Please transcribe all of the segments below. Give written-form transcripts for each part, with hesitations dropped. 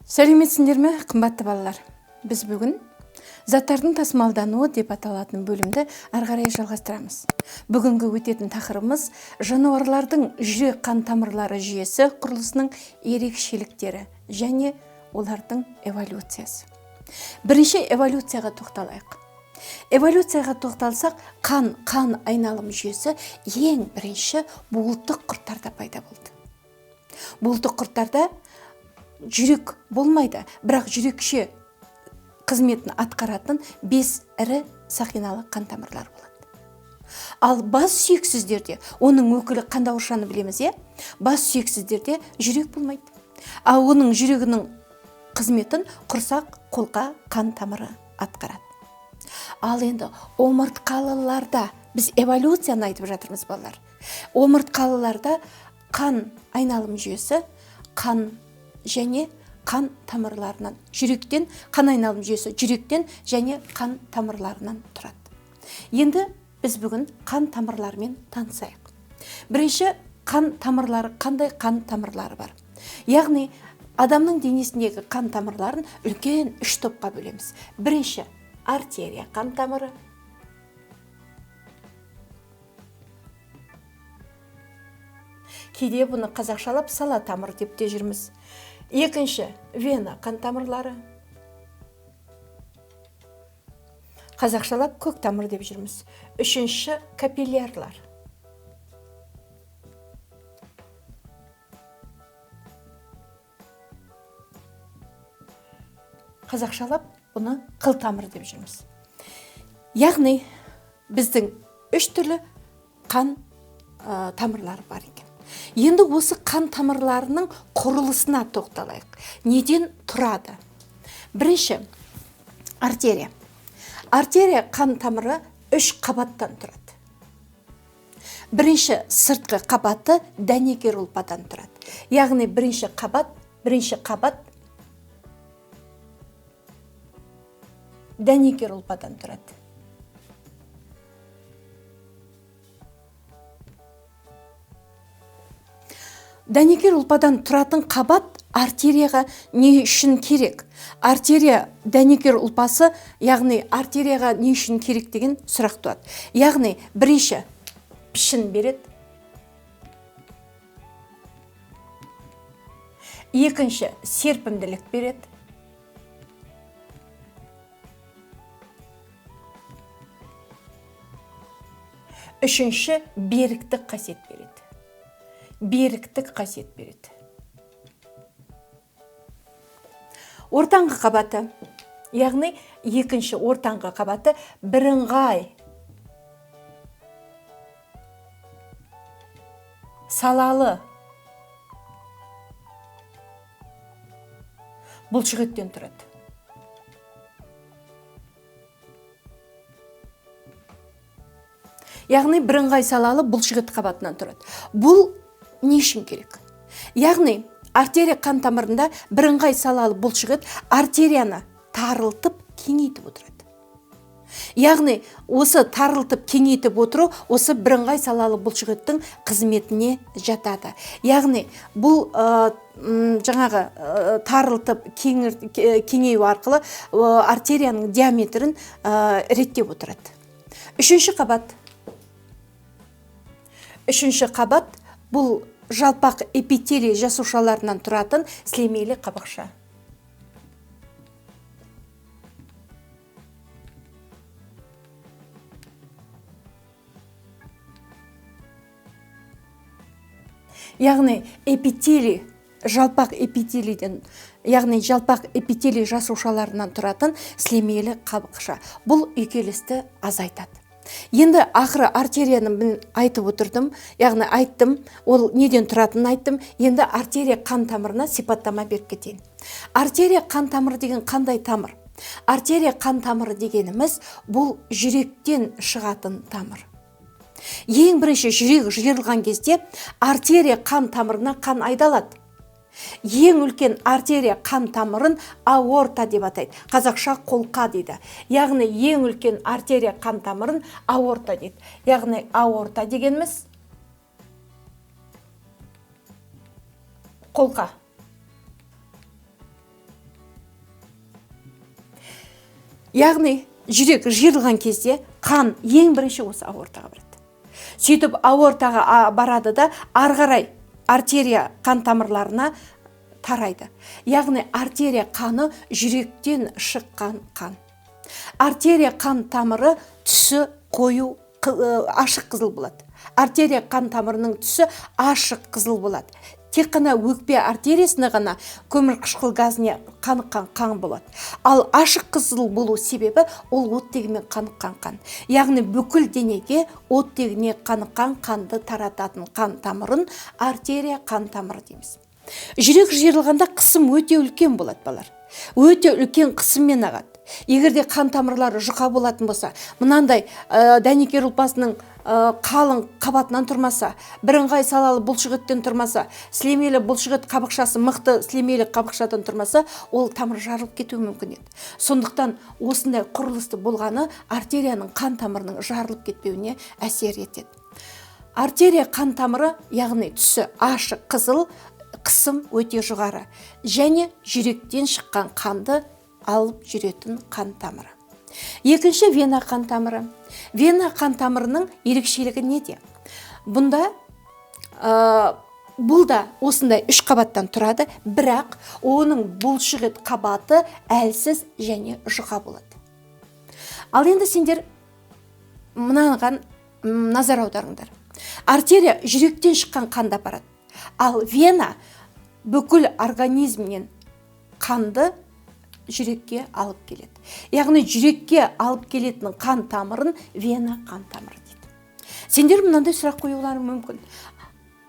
Сәлеметсіңдер ме, қымбатты балалар? Біз бүгін заттардың тасымалдануы деп аталатын бөлімді ары қарай жалғастырамыз. Бүгінгі өтетін тақырыбымыз жануарлардың жүрек қан тамырлары жүйесі құрылысының ерекшеліктері және олардың эволюциясы. Бірінші эволюцияға тоқталайық. Эволюцияға тоқталсақ, қан айналым жүйесі ең бірінші буылтық құрттарда пайда болды. Буылтық құрттарда жүрек болмайды, бірақ жүрекше қызметін атқаратын 5 ірі сақиналы қан тамырлар болады. Ал бас сүйексіздерде, оның өкілі қандауыршаны білеміз, бас сүйексіздерде жүрек болмайды. Ал оның жүрегінің қызметін құрсақ, қолқа, қан тамыры атқарады. Ал енді омыртқалыларда, біз эволюцияны айтып жатырмыз балалар. Омыртқалыларда қан айналым жүйесі қан және қан тамырларынан, жүректен, қан айналым жүйесі жүректен және қан тамырларынан тұрады. Енді біз бүгін қан тамырларымен танысайық. Бірінші, қан тамырлары, қандай қан тамырлары бар? Яғни, адамның денесіндегі қан тамырларын үлкен 3 топқа бөлеміз. Бірінші, артерия қан тамыры. Кейде бұны қазақшалап сала тамыр деп те жүрміз. Екінші, вена қан тамырлары. Қазақшалап көк тамыр деп жүрміз. Үшінші, капиллярлар. Қазақшалап бұны қыл тамыр деп жүрміз. Яғни, біздің 3 түрлі қан тамырлары бар екен. Енді осы қан тамырларының құрылысына тоқталайық. Неден тұрады? Бірінші, артерия. Артерия қан тамыры 3 қабаттан тұрады. Бірінші, сыртқы қабаты дәнекер ұлпадан тұрады. Яғни бірінші қабат дәнекер ұлпадан тұрады. Дәнекер ұлпадан тұратын қабат артерияға не үшін керек? Артерия дәнекер ұлпасы, яғни артерияға не үшін керек деген сұрақ туады. Яғни бірінші пішін береді. Екінші серпімділік береді. Үшінші беріктік қасиет береді. Беріктік қасиет береді. Ортаңғы қабаты, яғни екінші ортаңғы қабаты бірыңғай салалы бұлшықеттен тұрады. Яғни бірыңғай салалы бұлшықет қабатынан тұрады. Бұл не үшін керек? Яғни артерия қан тамырында бірыңғай салалы бұлшықет артерияны тарылтып кеңейтіп отырады. Яғни осы тарылтып кеңейтіп отыру осы бірыңғай салалы бұлшықеттің қызметіне жатады. Яғни бұл жаңағы тарылтып кеңею арқылы артерияның диаметрін реттеп отырады. Үшінші қабат бұл жалпақ эпителий жасушаларынан тұратын сілемейлі қабықша. Яғни жалпақ эпителий жасушаларынан тұратын сілемейлі қабықша. Бұл үйкелісті азайтады. Енді ақыры артерияны мен айтып отырдым, яғни айттым, ол неден тұратынын айттым. Енді артерия қан тамырына сипаттама беріп кетейін. Артерия қан тамыры деген қандай тамыр? Артерия қан тамыры дегеніміз бұл жүректен шығатын тамыр. Ең бірінші жүрек жиырылған кезде артерия қан тамырына қан айдалады. Ең үлкен артерия қан тамырын аорта деп атайды. Қазақша қолқа дейді. Яғни ең үлкен артерия қан тамырын аорта дейді. Яғни аорта дегеніміз қолқа. яғни жүрек жиырылған кезде қан ең бірінші осы аортаға барады. Сөйтіп аортаға барады да ары қарай артерия қан тамырларына тарайды. Яғни артерия қаны жүректен шыққан қан. Артерия қан тамыры түсі қою ашық қызыл болады. Артерия қан тамырының түсі ашық қызыл болады. Тек қана өкпе артериясына ғана көмір қышқыл газіне қаныққан қан болады. Ал ашық қызыл болу себебі ол оттегімен қаныққан қан. Яғни бүкіл денеге оттегіне қаныққан қанды тарататын қан тамырын артерия қан тамыры дейміз. Жүрек жиырылғанда қысым өте үлкен болады балар. Өте үлкен қысыммен ағады. Егерде қан тамырлары жұқа болатын болса, мынандай дәнекер ұлпасының қалың қабатынан тұрмаса, бірыңғай салалы бұлшықеттен тұрмаса, сілемейлі бұлшықет қабықшасы мықты сілемейлі қабықшадан тұрмаса, ол тамыр жарылып кетуі мүмкін еді. Сондықтан осындай құрылысты болғаны артерияның қан тамырының жарылып кетпеуіне әсер етеді. Артерия қан тамыры, яғни түсі ашық қызыл, қысым өте жоғары және жүректен шыққан қанды алып жүретін қан тамыры. Екінші вена қан тамыры. Вена қан тамырының ерекшелігі неде? Бұнда бұл да осындай 3 қабаттан тұрады, бірақ оның бұлшықет қабаты әлсіз және жұқа болады. Ал енді сендер мынаған назар аударыңдар. Артерия жүректен шыққан қанда барады. Ал вена бүкіл организмнен қанды жүрекке алып келеді. Яғни жүрекке алып келетін қан тамырын вена қан тамыры дейді. Сендер мынандай сұрақ қоюлары мүмкін.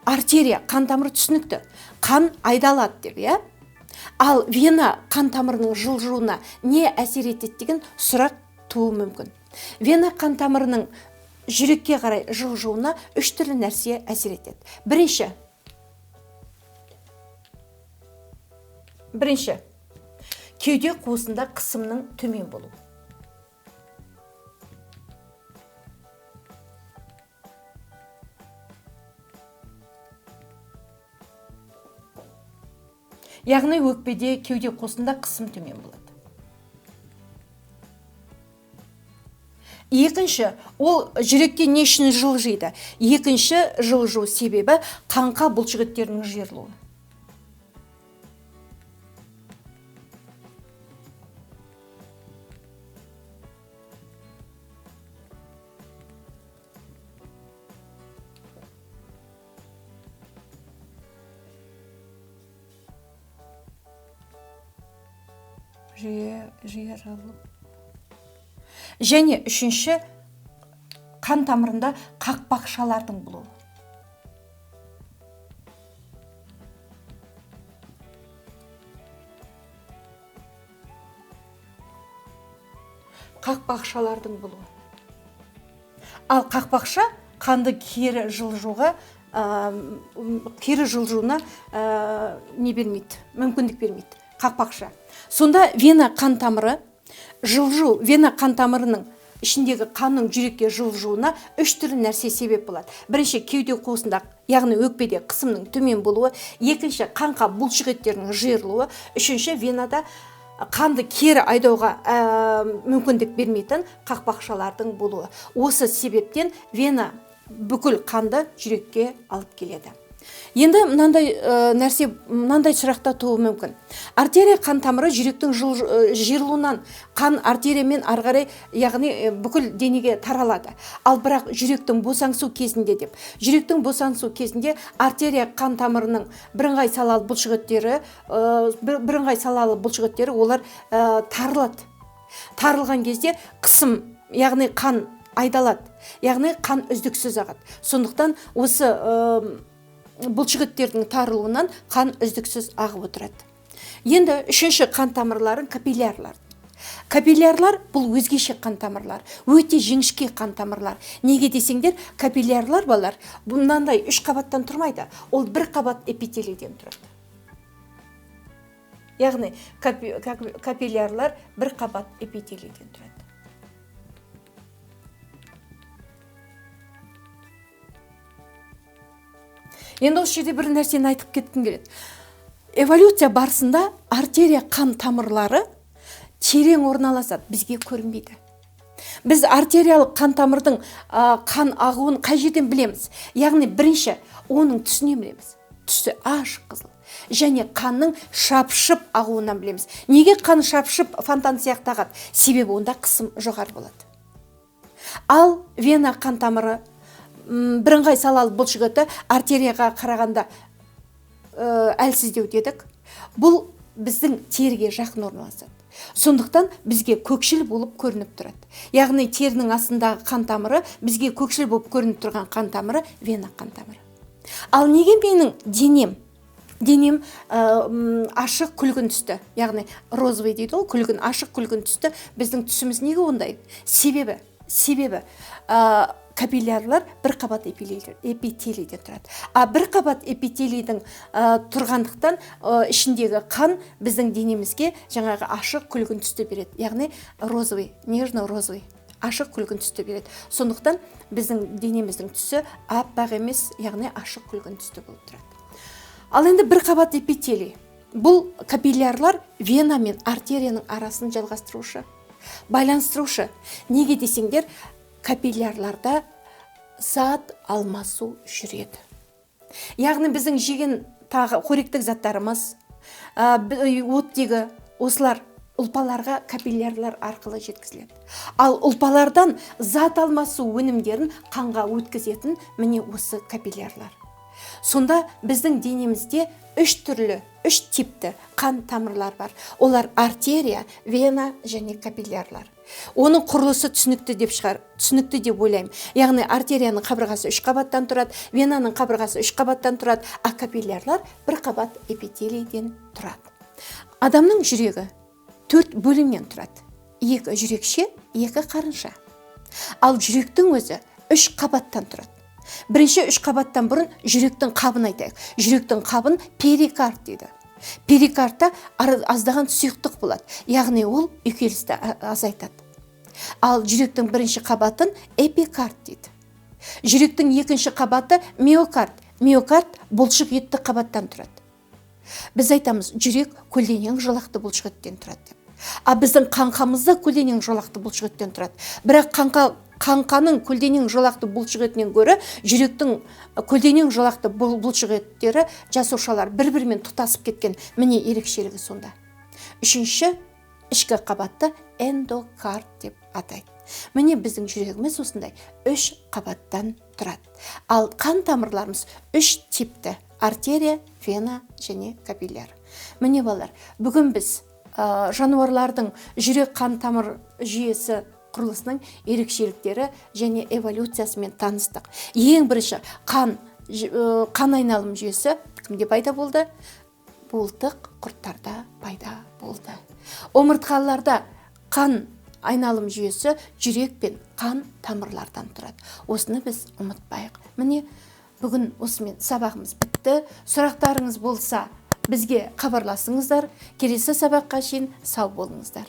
Артерия қан тамыры түсінікті. Қан айдалады деп, иә? Ал вена қан тамырының жылжуына не әсер етеді деген сұрақ туы мүмкін. Вена қан тамырының жүрекке қарай жылжуына 3 түрлі нәрсе әсер етеді. Бірінші, кеуде қуысында қысымның төмен болу. Яғни өкпеде кеуде қуысында қысым төмен болады. Екінші, ол жүректе не үшін жылжиды? Екінші жылжу себебі қанқа бұлшықеттерінің жиырылуы. Және үшінші, қан тамырында қақпақшалардың болуы. Қақпақшалардың болуы. Ал қақпақша қанды кері жылжуына не бермейді, мүмкіндік бермейді. Қақпақша. Сонда вена қан тамыры жылжу, вена қан тамырының ішіндегі қанның жүрекке жылжуына 3 түрлі нәрсе себеп болады. Бірінші, кеуде қуысында, яғни өкпеде қысымның төмен болуы. Екінші, қанқа бұлшықеттерінің жиырылуы. Үшінші, венада қанды кері айдауға мүмкіндік бермейтін қақпақшалардың болуы. Осы себептен вена бүкіл қанды жүрекке алып келеді. Енді мынандай сұрақта туы мүмкін. Артерия қан тамыры жүректің жиырылуынан қан артериямен ары қарай, яғни бүкіл денеге таралады. Ал бірақ жүректің босаңсу кезінде деп. Жүректің босаңсу кезінде артерия қан тамырының бірыңғай салалы бұлшықеттері олар тарылады. Тарылған кезде қысым, яғни қан айдалады. Яғни қан үздіксіз ағады. Сондықтан осы бұлшықеттердің тарылуынан қан үздіксіз ағып отырады. Енді үшінші қан тамырларын капиллярлар. Капиллярлар бұл өзгеше қан тамырлар, өте жіңішке қан тамырлар. Неге десеңдер, капиллярлар балар бұндай 3 қабаттан тұрмайды. Ол 1 қабат эпителийден тұрады. Яғни капиллярлар 1 қабат эпителийден тұрады. Енді осы жерде бір нәрсені айтып кеткім келеді. Эволюция барысында артерия қан тамырлары терең орналасады, бізге көрінбейді. Біз артериялық қан тамырдың қан ағуын қай жерден білеміз? Яғни бірінші оның түсінен білеміз. Түсі ашық қызыл. Және қанның шапшып ағуынан білеміз. Неге қан шапшып фонтан сияқты ағады? Себебі онда қысым жоғары болады. Ал вена қан тамыры бірыңғай салалы бұлшықеті артерияға қарағанда әлсіздеу дедік. Бұл біздің теріге жақын орналасады. Сондықтан бізге көкшіл болып көрініп тұрады. Яғни терінің астындағы қан тамыры бізге көкшіл болып көрініп тұрған қан тамыры вена қан тамыры. Ал неге менің денем ашық күлгін түсті, яғни розовый дейді ғой, күлгін, ашық күлгін түсті. Біздің түсіміз неге ондай? Себебі капиллярлар бір қабат эпителийден тұрады. Бір қабат эпителийдің тұрғандықтан ішіндегі қан біздің денемізге жаңағы ашық күлгін түсті береді. Яғни розовый, нежно-розовый, ашық күлгін түсті береді. Сондықтан біздің денеміздің түсі аппақ емес, яғни ашық күлгін түсті болып тұрады. Ал енді бір қабат эпителий. Бұл капиллярлар вена мен артерияның арасын жалғастырушы, байланыстырушы. Неге десеңдер, капиллярларда зат алмасу жүреді. Яғни біздің жеген тағы қоректік заттарымыз, оттегі, осылар ұлпаларға капиллярлар арқылы жеткізіледі. Ал ұлпалардан зат алмасу өнімдерін қанға өткізетін міне осы капиллярлар. Сонда біздің денемізде үш типті қан тамырлар бар. Олар артерия, вена және капиллярлар. Оның құрылысы түсінікті деп ойлаймын. Яғни артерияның қабырғасы 3 қабаттан тұрады, венаның қабырғасы 3 қабаттан тұрады, а капиллярлар 1 қабат эпителийден тұрады. Адамның жүрегі 4 бөлімнен тұрады. 2 жүрекше, 2 қарынша. Ал жүректің өзі 3 қабаттан тұрады. Бірінші 3 қабаттан бұрын жүректің қабын айтайық. Жүректің қабын перикард дейді. Перикардта аздаған сұйықтық болады. Яғни ол үйкелісті азайтады. Ал жүректің бірінші қабатын эпикард дейді. Жүректің екінші қабаты миокард. Миокард бұлшық етті қабаттан тұрады. Біз айтамыз, жүрек көлденең жолақты бұлшық еттен тұрады деп. Біздің қаңқамыз да көлденең жолақты бұлшық еттен тұрады. Бірақ қаңқаның көлденең жолақты бұлшық етінен гөрі жүректің көлденең жолақты бұлшық еттері жасушалар бір-бірімен тұтасып кеткен. Міне ерекшелігі сонда. Үшінші ішкі қабатты эндокард деп атайды. Міне біздің жүрегіміз осындай 3 қабаттан тұрады. Ал қан тамырларымыз 3 типті: артерия, вена және капилляр. Міне балалар, бүгін біз жануарлардың жүрек қан тамыр жүйесі құрылысының ерекшеліктері және эволюциясымен таныстық. Ең бірінші қан айналым жүйесі кімде пайда болды? Буылтық құрттарда пайда болды. Омыртқаларда қан айналым жүйесі жүрек пен қан тамырлардан тұрады. Осыны біз ұмытпайық. Міне бүгін осымен сабағымыз бітті. Сұрақтарыңыз болса бізге хабарласыңыздар. Келесі сабаққа шейін сау болыңыздар.